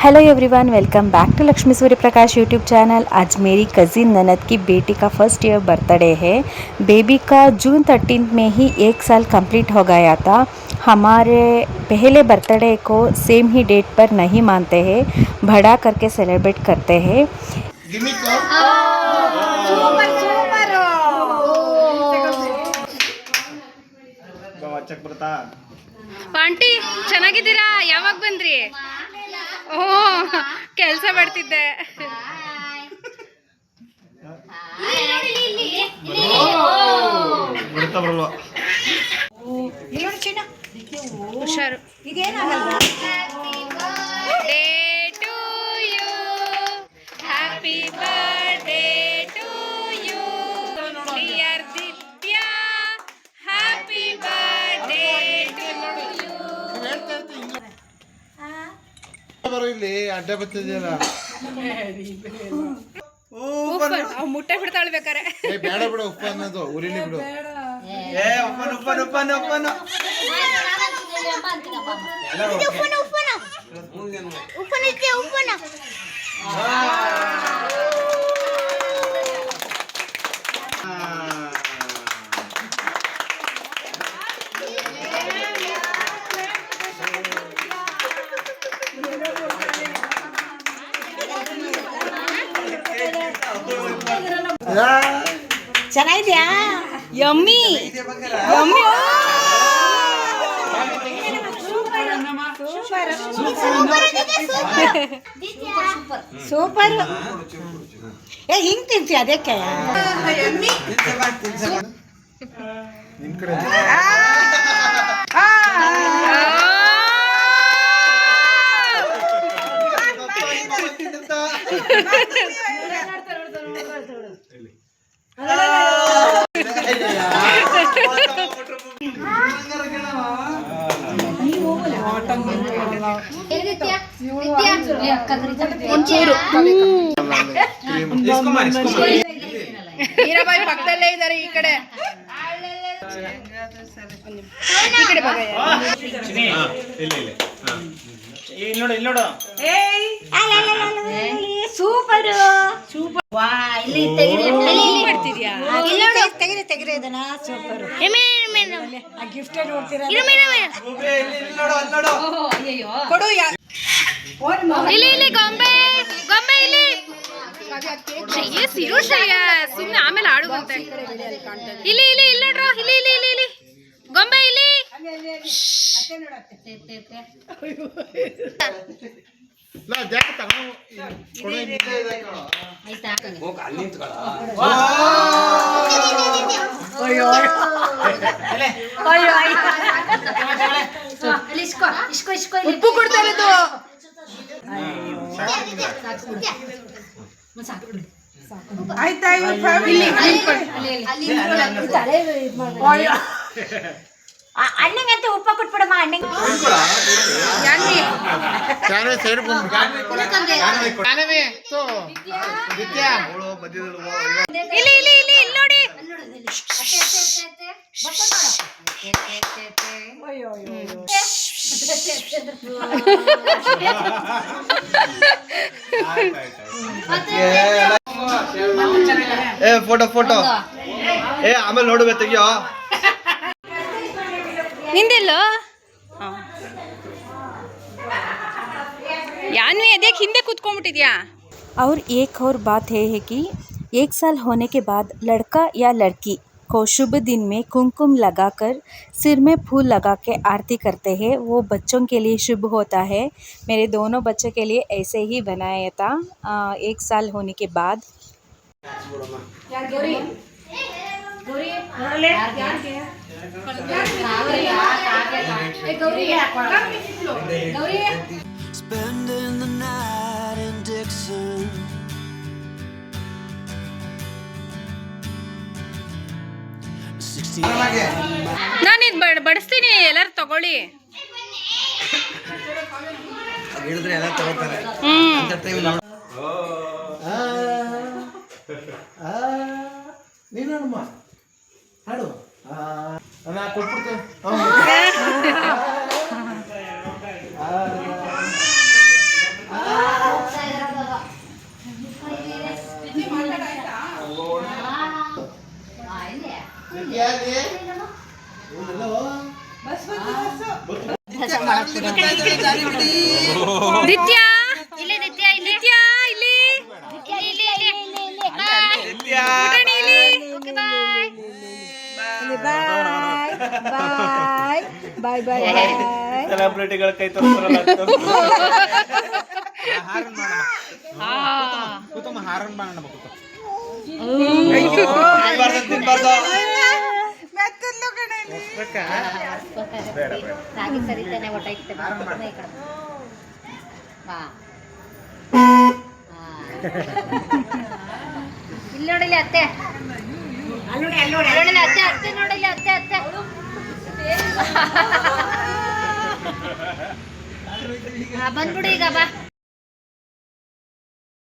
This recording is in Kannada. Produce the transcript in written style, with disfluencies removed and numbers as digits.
Hello everyone, welcome back to Lakshmi Surya Prakash YouTube channel. आज मेरी कज़िन ननद की बेटी का फर्स्ट ईयर बर्थडे है। बेबी का जून 13 में ही 1 साल कंप्लीट हो गया था। हमारे पहले बर्थडे को सेम ही डेट पर नहीं मानते हैं, बड़ा करके सेलिब्रेट करते हैं। ಆಂಟಿ ಚೆನ್ನಾಗಿದ್ದೀರಾ? ಯಾವಾಗ ಬಂದ್ರಿ? ಓಹ್, ಕೆಲಸ ಮಾಡ್ತಿದ್ದೆ. ಹುಷಾರು. Happy birthday to you dear Ditya. Happy birthday ಇಲ್ಲಿ ಅಡ್ಡ ಬತ್ತಿದೆಯಲ್ಲ, ಮುಟ್ಟೆ ಬಿಡ್ತಾಳೆ ಬೇಕಾರೆ. ಬೇಡ ಬಿಡು, ಉಪ್ಪು ಅನ್ನೋದು ಉರಿಲಿ ಬಿಡು. ಚೆನ್ನಾಗಿದ್ಯಾ? Yummy yummy. ಸೂಪರ್. ಹಿಂಗ್ ತಿಂತಿ ಅದಕ್ಕೆ? ನಿಮ್ ಕಡೆ ಹೀರಾಬಾಯಿ ಪಕ್ಕದಲ್ಲೇ ಇದ್ದಾರೆ. ಈ ಕಡೆ ಈ ಕಡೆ ಸೂಪರ್ ಸೂಪರ್. ಮಾಡ್ತಿದ್ಯಾ? ತೆಗಿರಿ ಇದನ್ನ. ಸೂಪರ್. ಗಿಫ್ಟ್ ನೋಡ್ತೀರಾ? ಕೊಡು. ಇಲ್ಲಿ ಗೊಂಬೆ ಗೊಂಬೆ ಇಲ್ಲಿ. ಶ್ರೇಯಸ್ ಇರು, ಶ್ರೇಯಸ್ ಸುಮ್ಮನೆ ಆಮೇಲೆ ಆಡುವಂತೆ. ಇಲ್ಲಿ ಇಲ್ಲಿ ಇಲ್ಲಿ ನೋಡ್ರು, ಇಲ್ಲಿ ಇಲ್ಲಿ ಇಲ್ಲಿ ಇಲ್ಲಿ ಗೊಂಬೆ ಇಲ್ಲಿ. ಉಪ್ಪು ಕೊಡ್ತಾ ಇರೋದು. ಆಯ್ತಾ? ಅಣ್ಣಂಗಂತ ಉಪ್ಪ ಕೊಟ್ಬಿಡಮ್ಮ. ಅಣ್ಣಂಗೆ ಸೈಡ್ ಇಲ್ಲಿ ಇಲ್ಲಿ ಇಲ್ಲಿ ಇಲ್ಲಿ ನೋಡಿ. ಫೋಟೋ ಫೋಟೋ ಆಮೇಲೆ ನೋಡುವೆ, ತೆಗಿಯೋ. ನಿಂದೆಲ್ಲೋ ಯಾನ್ವಿ ಅದೇ ಹಿಂದೆ ಕೂತ್ಕೊಂಡ್ಬಿಟ್ಟಿದ್ಯಾ? और एक और बात है कि 1 साल होने के बाद लड़का या लड़की को शुभ दिन में कुमकुम लगाकर सिर में फूल लगा के आरती करते हैं। वो बच्चों के लिए शुभ होता है। मेरे दोनों बच्चों के लिए ऐसे ही बनाया था 1 साल होने के बाद। Spending the night in Dixon. ನಾನು ಇದು ಬಡಿಸ್ತೀನಿ, ಎಲ್ಲರೂ ತಗೊಳ್ಳಿ. ಹೇಳಿದ್ರೆ ಎಲ್ಲ ತಗೋತಾರೆ. ನೀನಮ್ಮ ಹಾಡು ನಾ ಕೊಟ್ಬಿಡ್ತೇನೆ. ದಿತ್ಯ ಇಲ್ಲಿ ದಿತ್ಯ ಇಲ್ಲಿ ದಿತ್ಯ ಇಲ್ಲಿ ಇಲ್ಲಿ ಇಲ್ಲಿ ಪುಟಾಣಿ ಇಲ್ಲಿ ಓಕೆ ಬಾಯ್ ಬಾಯ್ ಬಾಯ್ ಬಾಯ್ ಬಾಯ್ ಸೆಲೆಬ್ರಿಟಿಗಳ ಕೈ ತೋರಿಸ್ತಾರಲ್ಲ ಹಾರನ್ ಮಾಡೋಣ ರಾಗಿ ಸರಿತಾನೆ ಒಟ್ಟಾಯ್ತು ಇಲ್ಲಿ ನೋಡಿಲ್ಲ ಅತ್ತೆ ನೋಡಿಲ್ಲ ಅತ್ತೆ ಅತ್ತೆ ನೋಡಿಲ್ಲ ಅತ್ತೆ ಅತ್ತೆ ಬಂದ್ಬಿಡು ಈಗ ಬಾ